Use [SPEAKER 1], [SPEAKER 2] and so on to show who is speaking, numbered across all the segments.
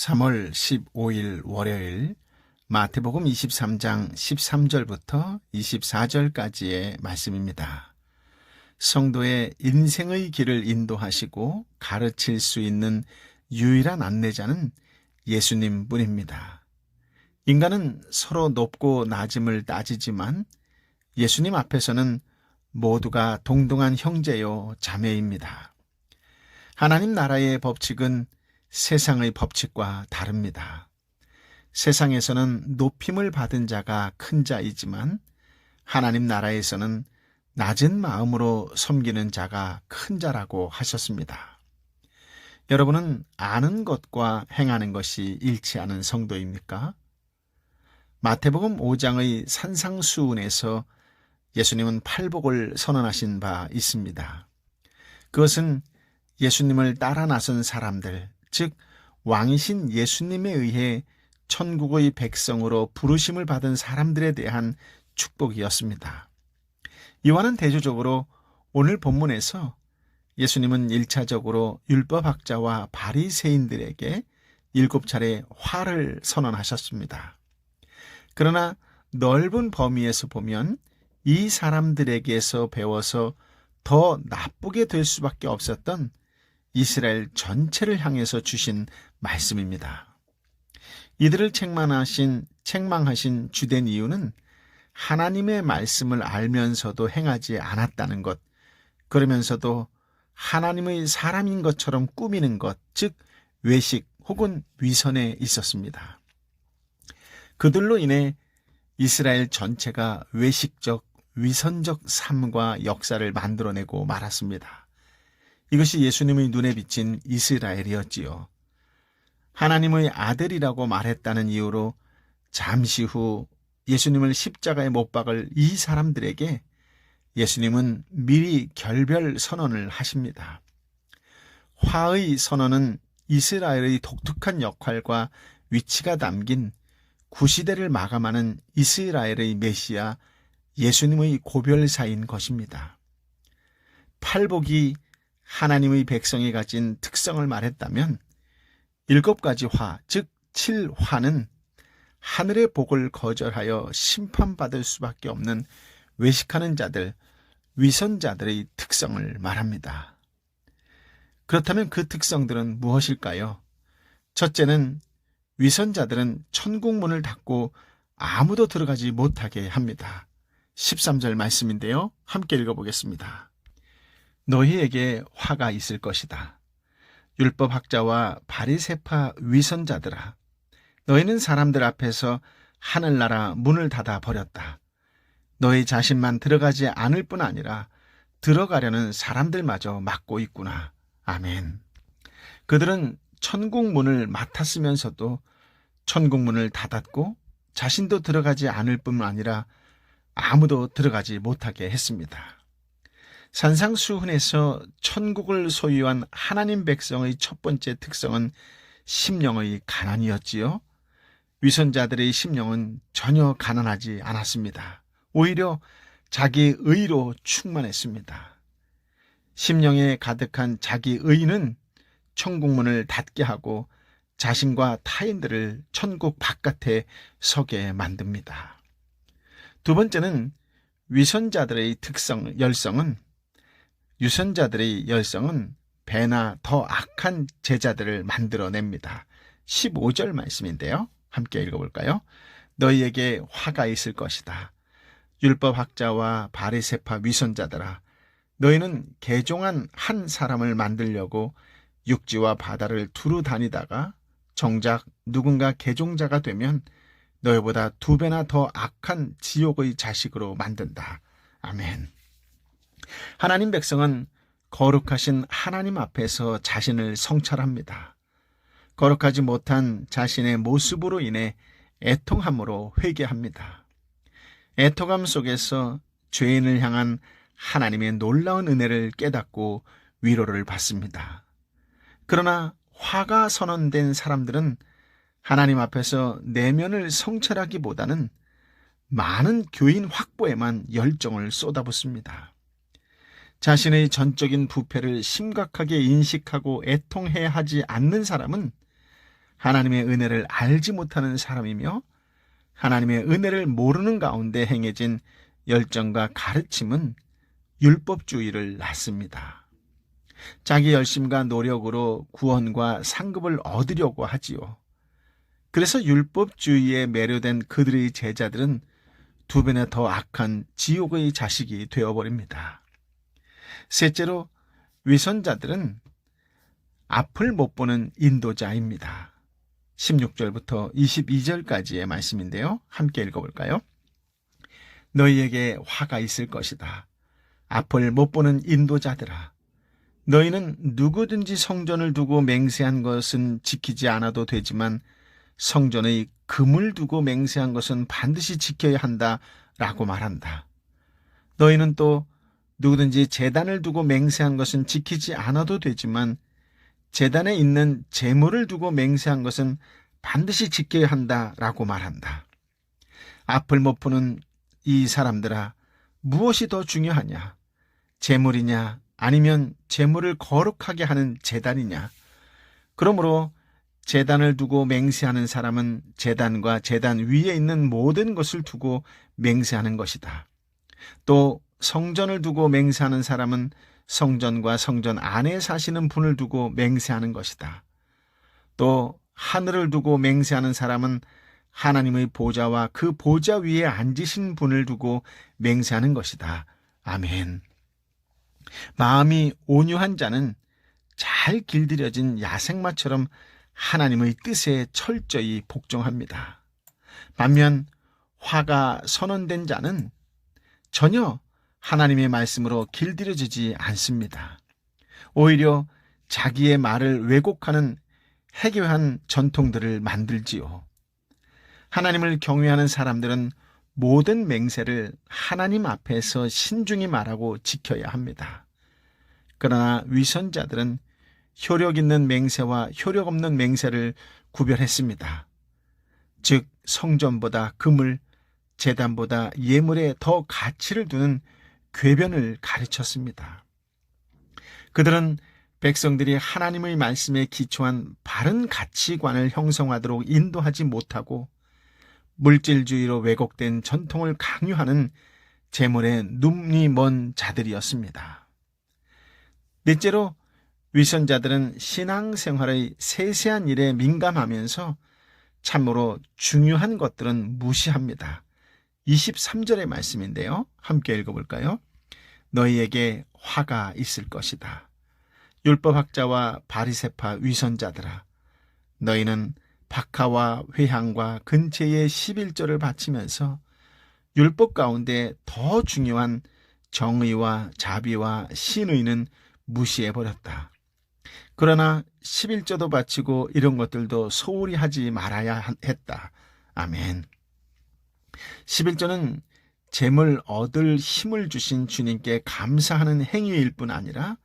[SPEAKER 1] 3월 15일 월요일 마태복음 23장 13절부터 24절까지의 말씀입니다. 성도의 인생의 길을 인도하시고 가르칠 수 있는 유일한 안내자는 예수님 뿐입니다. 인간은 서로 높고 낮음을 따지지만 예수님 앞에서는 모두가 동등한 형제요 자매입니다. 하나님 나라의 법칙은 세상의 법칙과 다릅니다. 세상에서는 높임을 받은 자가 큰 자이지만 하나님 나라에서는 낮은 마음으로 섬기는 자가 큰 자라고 하셨습니다. 여러분은 아는 것과 행하는 것이 일치하는 성도입니까? 마태복음 5장의 산상수훈에서 예수님은 팔복을 선언하신 바 있습니다. 그것은 예수님을 따라 나선 사람들, 즉 왕이신 예수님에 의해 천국의 백성으로 부르심을 받은 사람들에 대한 축복이었습니다. 이와는 대조적으로 오늘 본문에서 예수님은 1차적으로 율법학자와 바리새인들에게 7차례 화를 선언하셨습니다. 그러나 넓은 범위에서 보면 이 사람들에게서 배워서 더 나쁘게 될 수밖에 없었던 이스라엘 전체를 향해서 주신 말씀입니다. 이들을 책망하신 주된 이유는 하나님의 말씀을 알면서도 행하지 않았다는 것, 그러면서도 하나님의 사람인 것처럼 꾸미는 것, 즉 외식 혹은 위선에 있었습니다. 그들로 인해 이스라엘 전체가 외식적, 위선적 삶과 역사를 만들어내고 말았습니다. 이것이 예수님의 눈에 비친 이스라엘이었지요. 하나님의 아들이라고 말했다는 이유로 잠시 후 예수님을 십자가에 못 박을 이 사람들에게 예수님은 미리 결별 선언을 하십니다. 화의 선언은 이스라엘의 독특한 역할과 위치가 담긴 구시대를 마감하는 이스라엘의 메시아 예수님의 고별사인 것입니다. 팔복이 하나님의 백성이 가진 특성을 말했다면 7가지 화, 즉 7화는 하늘의 복을 거절하여 심판받을 수밖에 없는 외식하는 자들, 위선자들의 특성을 말합니다. 그렇다면 그 특성들은 무엇일까요? 첫째는 위선자들은 천국문을 닫고 아무도 들어가지 못하게 합니다. 13절 말씀인데요. 함께 읽어보겠습니다. 너희에게 화가 있을 것이다. 율법학자와 바리새파 위선자들아, 너희는 사람들 앞에서 하늘나라 문을 닫아 버렸다. 너희 자신만 들어가지 않을 뿐 아니라 들어가려는 사람들마저 막고 있구나. 아멘. 그들은 천국 문을 맡았으면서도 천국 문을 닫았고 자신도 들어가지 않을 뿐 아니라 아무도 들어가지 못하게 했습니다. 산상수훈에서 천국을 소유한 하나님 백성의 첫 번째 특성은 심령의 가난이었지요. 위선자들의 심령은 전혀 가난하지 않았습니다. 오히려 자기 의로 충만했습니다. 심령에 가득한 자기 의는 천국문을 닫게 하고 자신과 타인들을 천국 바깥에 서게 만듭니다. 두 번째는 위선자들의 열성은 배나 더 악한 제자들을 만들어냅니다. 15절 말씀인데요. 함께 읽어볼까요? 너희에게 화가 있을 것이다. 율법학자와 바리새파 위선자들아, 너희는 개종한 한 사람을 만들려고 육지와 바다를 두루 다니다가 정작 누군가 개종자가 되면 너희보다 2배나 더 악한 지옥의 자식으로 만든다. 아멘. 하나님 백성은 거룩하신 하나님 앞에서 자신을 성찰합니다. 거룩하지 못한 자신의 모습으로 인해 애통함으로 회개합니다. 애통함 속에서 죄인을 향한 하나님의 놀라운 은혜를 깨닫고 위로를 받습니다. 그러나 화가 선언된 사람들은 하나님 앞에서 내면을 성찰하기보다는 많은 교인 확보에만 열정을 쏟아붓습니다. 자신의 전적인 부패를 심각하게 인식하고 애통해야 하지 않는 사람은 하나님의 은혜를 알지 못하는 사람이며 하나님의 은혜를 모르는 가운데 행해진 열정과 가르침은 율법주의를 낳습니다. 자기 열심과 노력으로 구원과 상급을 얻으려고 하지요. 그래서 율법주의에 매료된 그들의 제자들은 두 배나 더 악한 지옥의 자식이 되어버립니다. 셋째로, 위선자들은 앞을 못 보는 인도자입니다. 16절부터 22절까지의 말씀인데요. 함께 읽어볼까요? 너희에게 화가 있을 것이다. 앞을 못 보는 인도자들아. 너희는 누구든지 성전을 두고 맹세한 것은 지키지 않아도 되지만 성전의 금을 두고 맹세한 것은 반드시 지켜야 한다라고 말한다. 너희는 또 누구든지 제단을 두고 맹세한 것은 지키지 않아도 되지만 제단에 있는 제물을 두고 맹세한 것은 반드시 지켜야 한다라고 말한다. 앞을 못 보는 이 사람들아, 무엇이 더 중요하냐? 제물이냐 아니면 제물을 거룩하게 하는 제단이냐? 그러므로 제단을 두고 맹세하는 사람은 제단과 제단 위에 있는 모든 것을 두고 맹세하는 것이다. 또 성전을 두고 맹세하는 사람은 성전과 성전 안에 사시는 분을 두고 맹세하는 것이다. 또 하늘을 두고 맹세하는 사람은 하나님의 보좌와 그 보좌 위에 앉으신 분을 두고 맹세하는 것이다. 아멘. 마음이 온유한 자는 잘 길들여진 야생마처럼 하나님의 뜻에 철저히 복종합니다. 반면 화가 선언된 자는 전혀 하나님의 말씀으로 길들여지지 않습니다. 오히려 자기의 말을 왜곡하는 해교한 전통들을 만들지요. 하나님을 경외하는 사람들은 모든 맹세를 하나님 앞에서 신중히 말하고 지켜야 합니다. 그러나 위선자들은 효력 있는 맹세와 효력 없는 맹세를 구별했습니다. 즉 성전보다 금을, 제단보다 예물에 더 가치를 두는 궤변을 가르쳤습니다. 그들은 백성들이 하나님의 말씀에 기초한 바른 가치관을 형성하도록 인도하지 못하고 물질주의로 왜곡된 전통을 강요하는 재물에 눈이 먼 자들이었습니다. 넷째로, 위선자들은 신앙생활의 세세한 일에 민감하면서 참으로 중요한 것들은 무시합니다. 23절의 말씀인데요. 함께 읽어볼까요? 너희에게 화가 있을 것이다. 율법학자와 바리새파 위선자들아, 너희는 박하와 회향과 근체의 11조를 바치면서 율법 가운데 더 중요한 정의와 자비와 신의는 무시해버렸다. 그러나 11조도 바치고 이런 것들도 소홀히 하지 말아야 했다. 아멘. 11조는 재물 얻을 힘을 주신 주님께 감사하는 행위일 뿐 아니라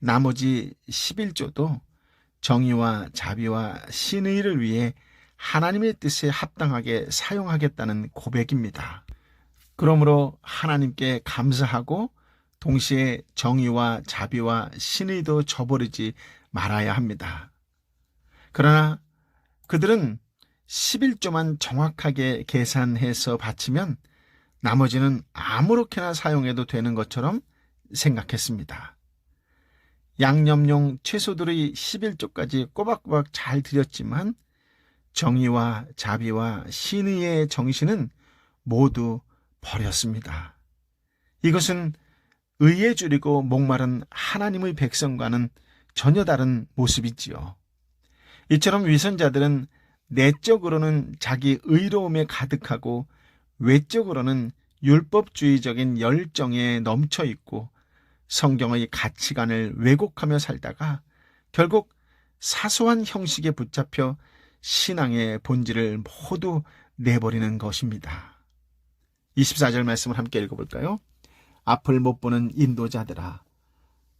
[SPEAKER 1] 나머지 11조도 정의와 자비와 신의를 위해 하나님의 뜻에 합당하게 사용하겠다는 고백입니다. 그러므로 하나님께 감사하고 동시에 정의와 자비와 신의도 저버리지 말아야 합니다. 그러나 그들은 11조만 정확하게 계산해서 바치면 나머지는 아무렇게나 사용해도 되는 것처럼 생각했습니다. 양념용 채소들의 11조까지 꼬박꼬박 잘 드렸지만 정의와 자비와 신의의 정신은 모두 버렸습니다. 이것은 의에 줄이고 목마른 하나님의 백성과는 전혀 다른 모습이지요. 이처럼 위선자들은 내적으로는 자기 의로움에 가득하고 외적으로는 율법주의적인 열정에 넘쳐 있고 성경의 가치관을 왜곡하며 살다가 결국 사소한 형식에 붙잡혀 신앙의 본질을 모두 내버리는 것입니다. 24절 말씀을 함께 읽어볼까요? 앞을 못 보는 인도자들아,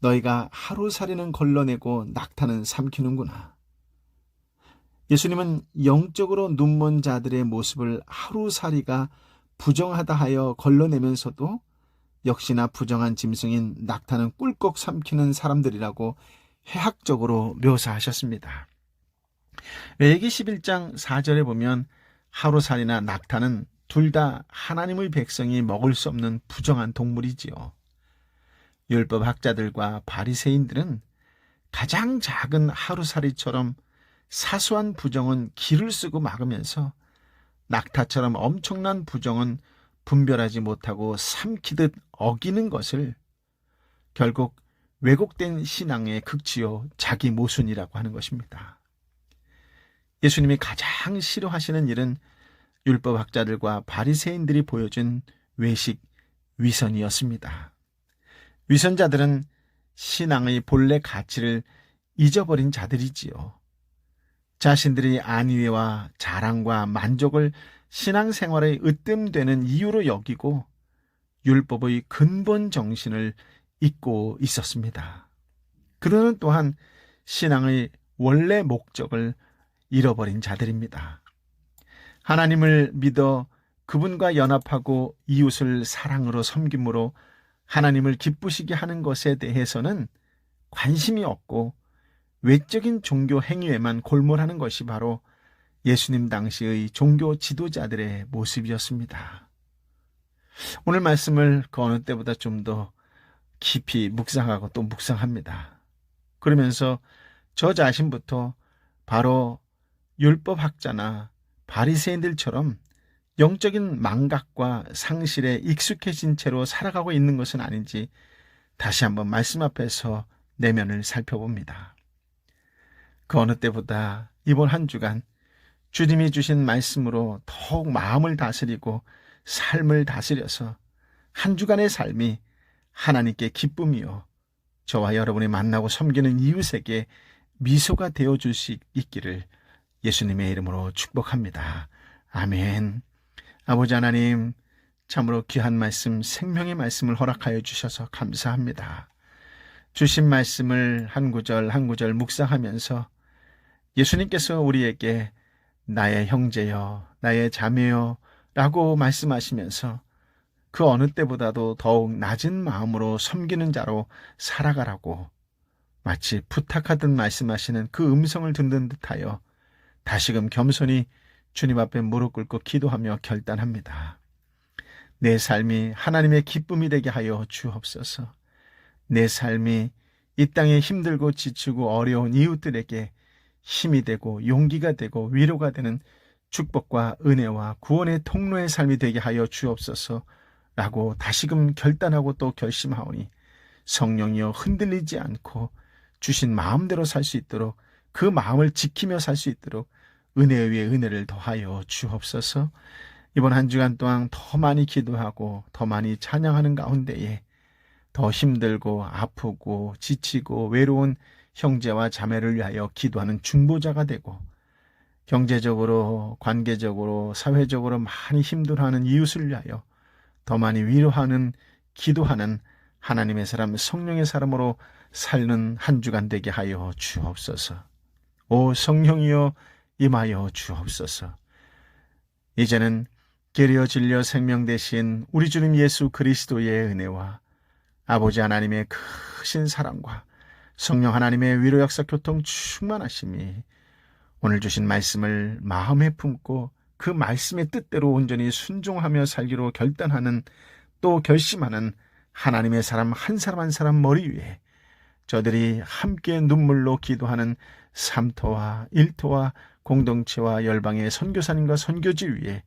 [SPEAKER 1] 너희가 하루살이는 걸러내고 낙타는 삼키는구나. 예수님은 영적으로 눈먼 자들의 모습을 하루살이가 부정하다 하여 걸러내면서도 역시나 부정한 짐승인 낙타는 꿀꺽 삼키는 사람들이라고 해학적으로 묘사하셨습니다. 레위기 11장 4절에 보면 하루살이나 낙타는 둘 다 하나님의 백성이 먹을 수 없는 부정한 동물이지요. 율법 학자들과 바리새인들은 가장 작은 하루살이처럼 사소한 부정은 기를 쓰고 막으면서 낙타처럼 엄청난 부정은 분별하지 못하고 삼키듯 어기는 것을 결국 왜곡된 신앙의 극치요 자기 모순이라고 하는 것입니다. 예수님이 가장 싫어하시는 일은 율법학자들과 바리새인들이 보여준 외식 위선이었습니다. 위선자들은 신앙의 본래 가치를 잊어버린 자들이지요. 자신들이 안위와 자랑과 만족을 신앙생활의 으뜸되는 이유로 여기고 율법의 근본 정신을 잊고 있었습니다. 그들은 또한 신앙의 원래 목적을 잃어버린 자들입니다. 하나님을 믿어 그분과 연합하고 이웃을 사랑으로 섬김으로 하나님을 기쁘시게 하는 것에 대해서는 관심이 없고 외적인 종교 행위에만 골몰하는 것이 바로 예수님 당시의 종교 지도자들의 모습이었습니다. 오늘 말씀을 그 어느 때보다 좀 더 깊이 묵상하고 또 묵상합니다. 그러면서 저 자신부터 바로 율법학자나 바리새인들처럼 영적인 망각과 상실에 익숙해진 채로 살아가고 있는 것은 아닌지 다시 한번 말씀 앞에서 내면을 살펴봅니다. 그 어느 때보다 이번 한 주간 주님이 주신 말씀으로 더욱 마음을 다스리고 삶을 다스려서 한 주간의 삶이 하나님께 기쁨이요 저와 여러분이 만나고 섬기는 이웃에게 미소가 되어줄 수 있기를 예수님의 이름으로 축복합니다. 아멘. 아버지 하나님, 참으로 귀한 말씀, 생명의 말씀을 허락하여 주셔서 감사합니다. 주신 말씀을 한 구절 한 구절 묵상하면서 예수님께서 우리에게 나의 형제여, 나의 자매여 라고 말씀하시면서 그 어느 때보다도 더욱 낮은 마음으로 섬기는 자로 살아가라고 마치 부탁하듯 말씀하시는 그 음성을 듣는 듯하여 다시금 겸손히 주님 앞에 무릎 꿇고 기도하며 결단합니다. 내 삶이 하나님의 기쁨이 되게 하여 주옵소서. 내 삶이 이 땅에 힘들고 지치고 어려운 이웃들에게 힘이 되고 용기가 되고 위로가 되는 축복과 은혜와 구원의 통로의 삶이 되게 하여 주옵소서 라고 다시금 결단하고 또 결심하오니 성령이여 흔들리지 않고 주신 마음대로 살 수 있도록 그 마음을 지키며 살 수 있도록 은혜 위에 은혜를 더하여 주옵소서. 이번 한 주간 동안 더 많이 기도하고 더 많이 찬양하는 가운데에 더 힘들고 아프고 지치고 외로운 형제와 자매를 위하여 기도하는 중보자가 되고 경제적으로 관계적으로 사회적으로 많이 힘들어하는 이웃을 위하여 더 많이 위로하는 기도하는 하나님의 사람 성령의 사람으로 살는 한 주간 되게 하여 주옵소서. 오 성령이여 임하여 주옵소서. 이제는 길이여 진리여 생명 되신 우리 주님 예수 그리스도의 은혜와 아버지 하나님의 크신 사랑과 성령 하나님의 위로 역사 교통 충만하심이 오늘 주신 말씀을 마음에 품고 그 말씀의 뜻대로 온전히 순종하며 살기로 결단하는 또 결심하는 하나님의 사람 한 사람 한 사람 머리 위에 저들이 함께 눈물로 기도하는 삼터와 일터와 공동체와 열방의 선교사님과 선교지 위에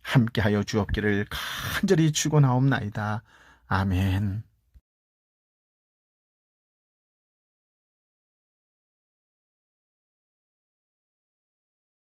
[SPEAKER 1] 함께하여 주옵기를 간절히 축원하옵나이다. 아멘.